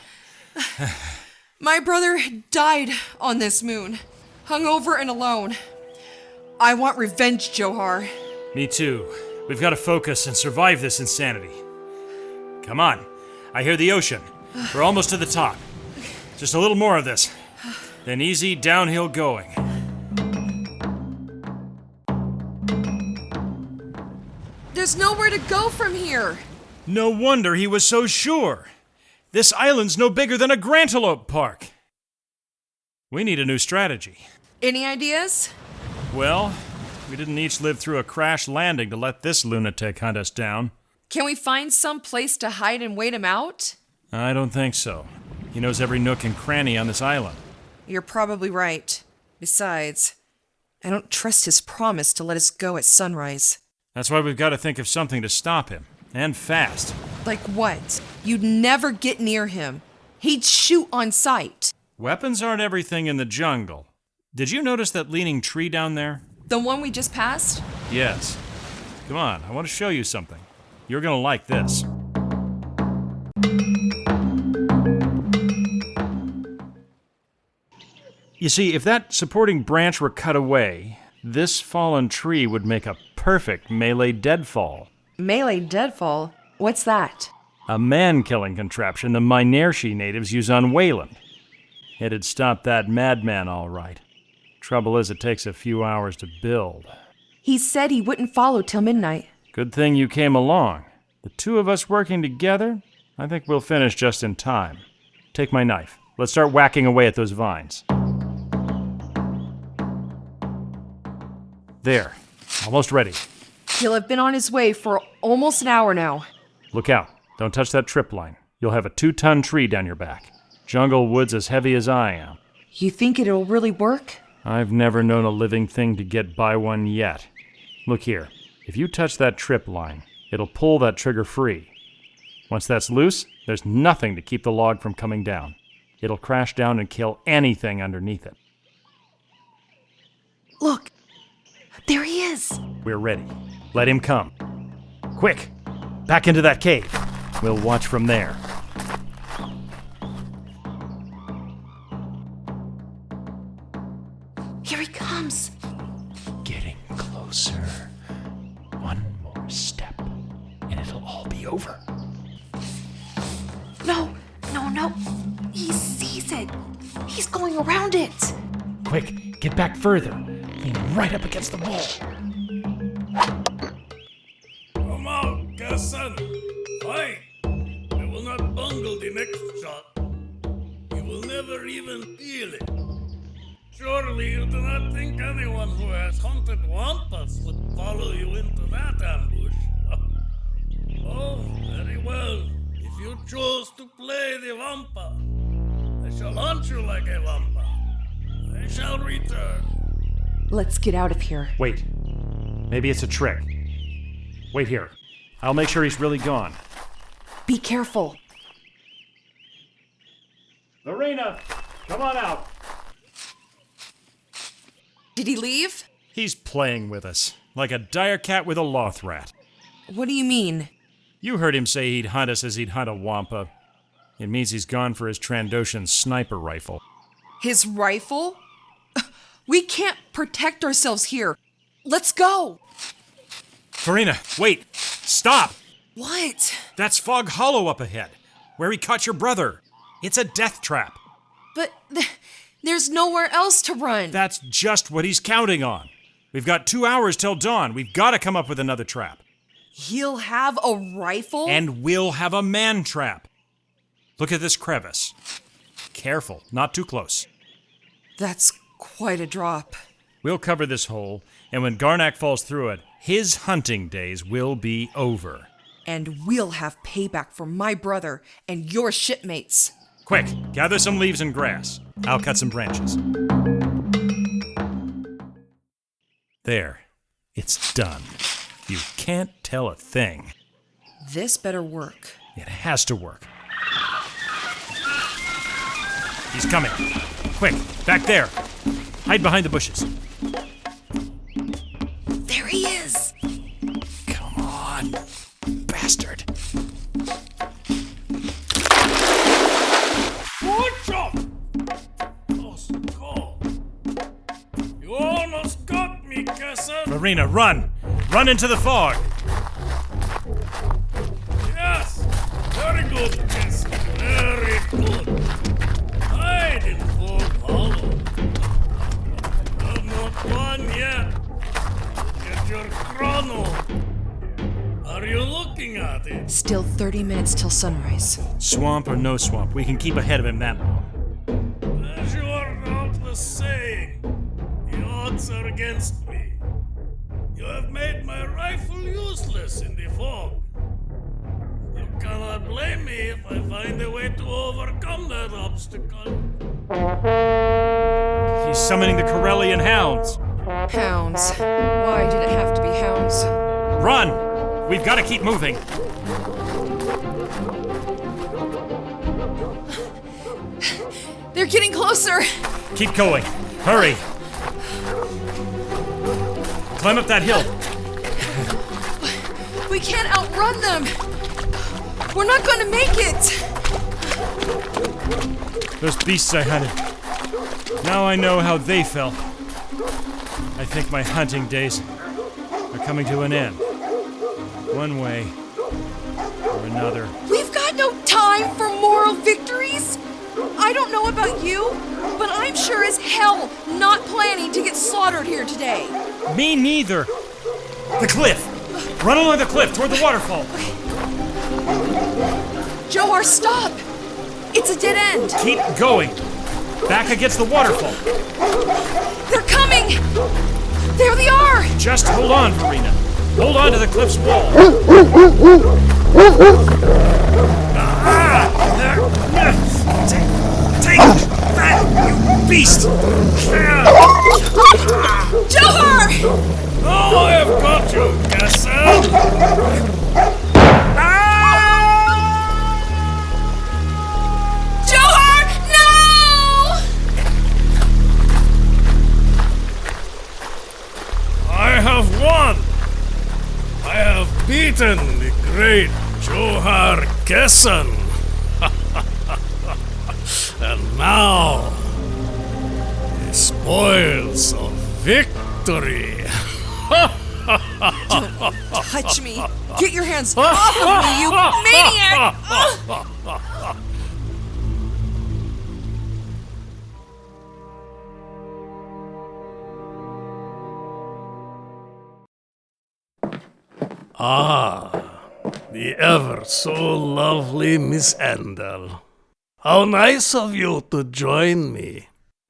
[SPEAKER 12] My brother died on this moon, hungover and alone. I want revenge, Johhar.
[SPEAKER 3] Me too. We've got to focus and survive this insanity. Come on. I hear the ocean. We're almost to the top. Just a little more of this. Then easy downhill going.
[SPEAKER 12] There's nowhere to go from here.
[SPEAKER 3] No wonder he was so sure. This island's no bigger than a Grantelope Park. We need a new strategy.
[SPEAKER 12] Any ideas?
[SPEAKER 3] Well, we didn't each live through a crash landing to let this lunatic hunt us down.
[SPEAKER 12] Can we find some place to hide and wait him out?
[SPEAKER 3] I don't think so. He knows every nook and cranny on this island.
[SPEAKER 12] You're probably right. Besides, I don't trust his promise to let us go at sunrise.
[SPEAKER 3] That's why we've got to think of something to stop him. And fast.
[SPEAKER 12] Like what? You'd never get near him. He'd shoot on sight.
[SPEAKER 3] Weapons aren't everything in the jungle. Did you notice that leaning tree down there?
[SPEAKER 12] The one we just passed?
[SPEAKER 3] Yes. Come on, I want to show you something. You're gonna like this. You see, if that supporting branch were cut away, this fallen tree would make a perfect melee deadfall.
[SPEAKER 12] Melee deadfall? What's that?
[SPEAKER 3] A man-killing contraption the Minershi natives use on Wayland. It'd stop that madman all right. Trouble is, it takes a few hours to build.
[SPEAKER 12] He said he wouldn't follow till midnight.
[SPEAKER 3] Good thing you came along. The two of us working together, I think we'll finish just in time. Take my knife. Let's start whacking away at those vines. There. Almost ready.
[SPEAKER 12] He'll have been on his way for almost an hour now.
[SPEAKER 3] Look out. Don't touch that trip line. You'll have a 2-ton tree down your back. Jungle wood's as heavy as I am.
[SPEAKER 12] You think it'll really work?
[SPEAKER 3] I've never known a living thing to get by one yet. Look here. If you touch that trip line, it'll pull that trigger free. Once that's loose, there's nothing to keep the log from coming down. It'll crash down and kill anything underneath it.
[SPEAKER 12] Look! There he is!
[SPEAKER 3] We're ready. Let him come. Quick! Back into that cave. We'll watch from there.
[SPEAKER 12] Here he comes!
[SPEAKER 3] Getting closer. One more step, and it'll all be over.
[SPEAKER 12] No! He sees it! He's going around it!
[SPEAKER 3] Quick, get back further. Lean right up against the wall.
[SPEAKER 9] Come on, Kessen. Fight. I will not bungle the next shot. You will never even feel it. Surely you do not think anyone who has hunted wampas would follow you into that ambush. Oh, very well. If you choose to play the wampa, I shall hunt you like a wampa. I shall return.
[SPEAKER 12] Let's get out of here.
[SPEAKER 3] Wait. Maybe it's a trick. Wait here. I'll make sure he's really gone.
[SPEAKER 12] Be careful.
[SPEAKER 3] Verena, come on out.
[SPEAKER 12] Did he leave?
[SPEAKER 3] He's playing with us, like a dire cat with a loth rat.
[SPEAKER 12] What do you mean?
[SPEAKER 3] You heard him say he'd hunt us as he'd hunt a wampa. It means he's gone for his Trandoshan sniper rifle.
[SPEAKER 12] His rifle? We can't protect ourselves here. Let's go.
[SPEAKER 3] Farina, wait! Stop!
[SPEAKER 12] What?
[SPEAKER 3] That's Fog Hollow up ahead, where he caught your brother. It's a death trap.
[SPEAKER 12] But there's nowhere else to run.
[SPEAKER 3] That's just what he's counting on. We've got 2 hours till dawn. We've got to come up with another trap.
[SPEAKER 12] He'll have a rifle?
[SPEAKER 3] And we'll have a man trap. Look at this crevice. Careful, not too close.
[SPEAKER 12] That's quite a drop.
[SPEAKER 3] We'll cover this hole, and when Garnak falls through it, his hunting days will be over.
[SPEAKER 12] And we'll have payback for my brother and your shipmates.
[SPEAKER 3] Quick, gather some leaves and grass. I'll cut some branches. There. It's done. You can't tell a thing.
[SPEAKER 12] This better work.
[SPEAKER 3] It has to work. He's coming. Quick, back there. Hide behind the bushes.
[SPEAKER 12] There he is.
[SPEAKER 3] Come on, bastard.
[SPEAKER 9] Watch out! Let's go. You almost got me, Kessen.
[SPEAKER 3] Farina, run! Run into the fog!
[SPEAKER 9] Yes! Very good, Kessen. Very good. Hide in Fog Hollow. I'm not done yet. Get your chrono. Are you looking at it?
[SPEAKER 12] Still 30 minutes till sunrise.
[SPEAKER 3] Swamp or no swamp, we can keep ahead of him that long.
[SPEAKER 9] As you are doubtless saying, the odds are against me. You have made my rifle useless in the fog. You cannot blame me if I find a way to overcome that obstacle.
[SPEAKER 3] He's summoning the Corellian hounds.
[SPEAKER 12] Hounds. Why did it have to be hounds?
[SPEAKER 3] Run! We've got to keep moving.
[SPEAKER 12] They're getting closer.
[SPEAKER 3] Keep going. Hurry. Climb up that hill.
[SPEAKER 12] We can't outrun them. We're not going to make it.
[SPEAKER 3] Those beasts I hunted. Now I know how they felt. I think my hunting days are coming to an end. One way or another.
[SPEAKER 12] We've got no time for moral victories. I don't know about you, but I'm sure as hell not planning to get slaughtered here today.
[SPEAKER 3] Me neither. The cliff. Run along the cliff toward the waterfall.
[SPEAKER 12] Johhar, stop! It's a dead end.
[SPEAKER 3] Keep going. Back against the waterfall.
[SPEAKER 12] They're coming! There they are!
[SPEAKER 3] Just hold on, Farina. Hold on to the cliff's wall. Take that, you beast!
[SPEAKER 12] Johhar!
[SPEAKER 9] Now I have got you, Kessen!
[SPEAKER 12] Johhar, no!
[SPEAKER 9] I have won! I have beaten the great Johhar Kessen! And now, the spoils of victory!
[SPEAKER 12] Don't touch me! Get your hands off of me, you maniac!
[SPEAKER 9] Ah, the ever so lovely Miss Endel. How nice of you to join me.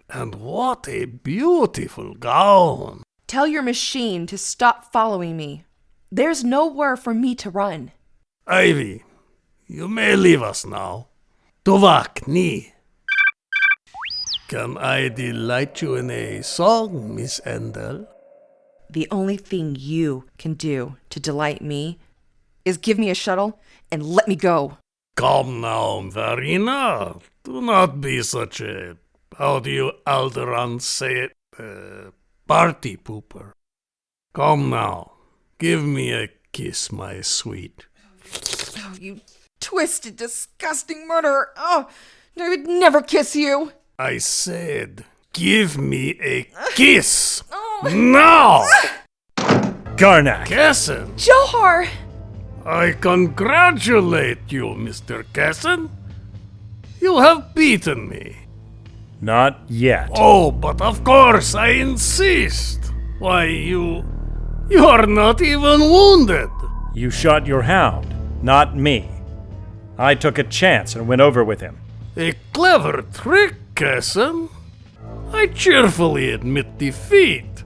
[SPEAKER 9] And what a beautiful gown.
[SPEAKER 12] Tell your machine to stop following me. There's nowhere for me to run.
[SPEAKER 9] Ivy, you may leave us now. Tuvak ni. Can I delight you in a song, Miss Endel?
[SPEAKER 12] The only thing you can do to delight me is give me a shuttle and let me go.
[SPEAKER 9] Come now, Verena. Do not be such a, how do you Alderaan say it, party pooper. Come now. Give me a kiss, my sweet.
[SPEAKER 12] Oh, you twisted, disgusting murderer. Oh, I would never kiss you.
[SPEAKER 9] I said, give me a kiss. Now!
[SPEAKER 3] Garnak!
[SPEAKER 9] Kessen,
[SPEAKER 10] Johhar!
[SPEAKER 9] I congratulate you, Mr. Kessen. You have beaten me.
[SPEAKER 3] Not yet.
[SPEAKER 9] Oh, but of course I insist. Why, you are not even wounded.
[SPEAKER 3] You shot your hound, not me. I took a chance and went over with him.
[SPEAKER 9] A clever trick, Kessen. I cheerfully admit defeat.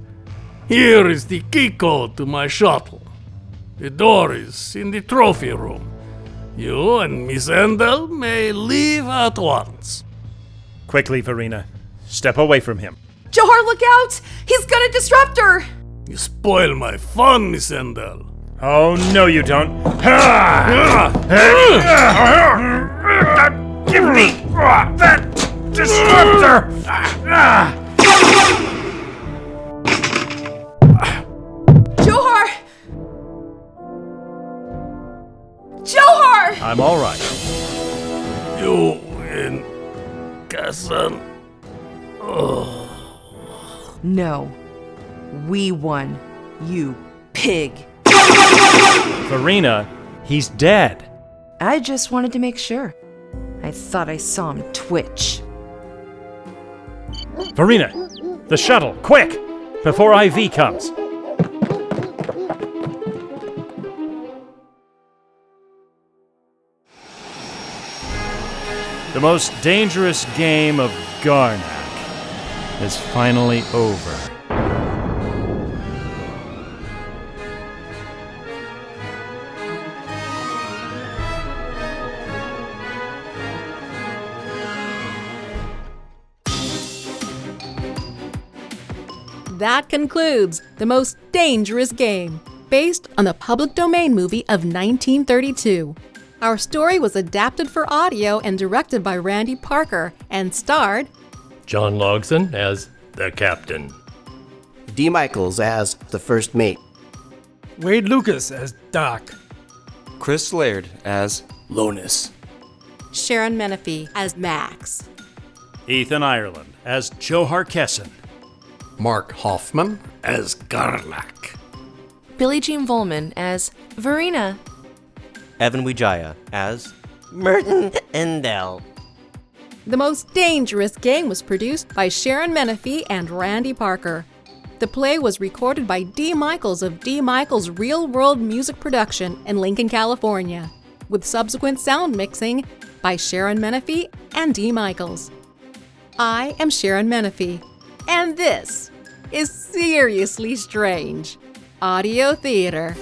[SPEAKER 9] Here is the key code to my shuttle. The door is in the trophy room. You and Miss Endel may leave at once.
[SPEAKER 3] Quickly, Verena. Step away from him.
[SPEAKER 10] Johhar, look out! He's got a disruptor!
[SPEAKER 9] You spoil my fun, Miss Endel.
[SPEAKER 3] Oh, no, you don't. Give me that disruptor!
[SPEAKER 10] Johhar! Johhar!
[SPEAKER 3] I'm all right.
[SPEAKER 9] You win, Kessen.
[SPEAKER 12] No. We won. You pig.
[SPEAKER 3] Verena, he's dead.
[SPEAKER 12] I just wanted to make sure. I thought I saw him twitch.
[SPEAKER 3] Verena, the shuttle, quick! Before IV comes. The most dangerous game of Garnak is finally over.
[SPEAKER 1] That concludes The Most Dangerous Game, based on the public domain movie of 1932. Our story was adapted for audio and directed by Randy Parker and starred
[SPEAKER 13] John Logson as the captain,
[SPEAKER 5] D. Michaels as the first mate,
[SPEAKER 6] Wade Lucas as Doc,
[SPEAKER 7] Chris Laird as Lonus,
[SPEAKER 1] Sharon Menefee as Max,
[SPEAKER 3] Ethan Ireland as Johhar Kessen,
[SPEAKER 9] Mark Hoffman as Garnak,
[SPEAKER 10] Billie Jean Volman as Verena,
[SPEAKER 14] Evan Wijaya as
[SPEAKER 11] Merton Endel.
[SPEAKER 1] The Most Dangerous Game was produced by Sharon Menefee and Randy Parker. The play was recorded by D. Michaels of D. Michaels Real World Music Production in Lincoln, California, with subsequent sound mixing by Sharon Menefee and D. Michaels. I am Sharon Menefee, and this is Seriously Strange Audio Theater.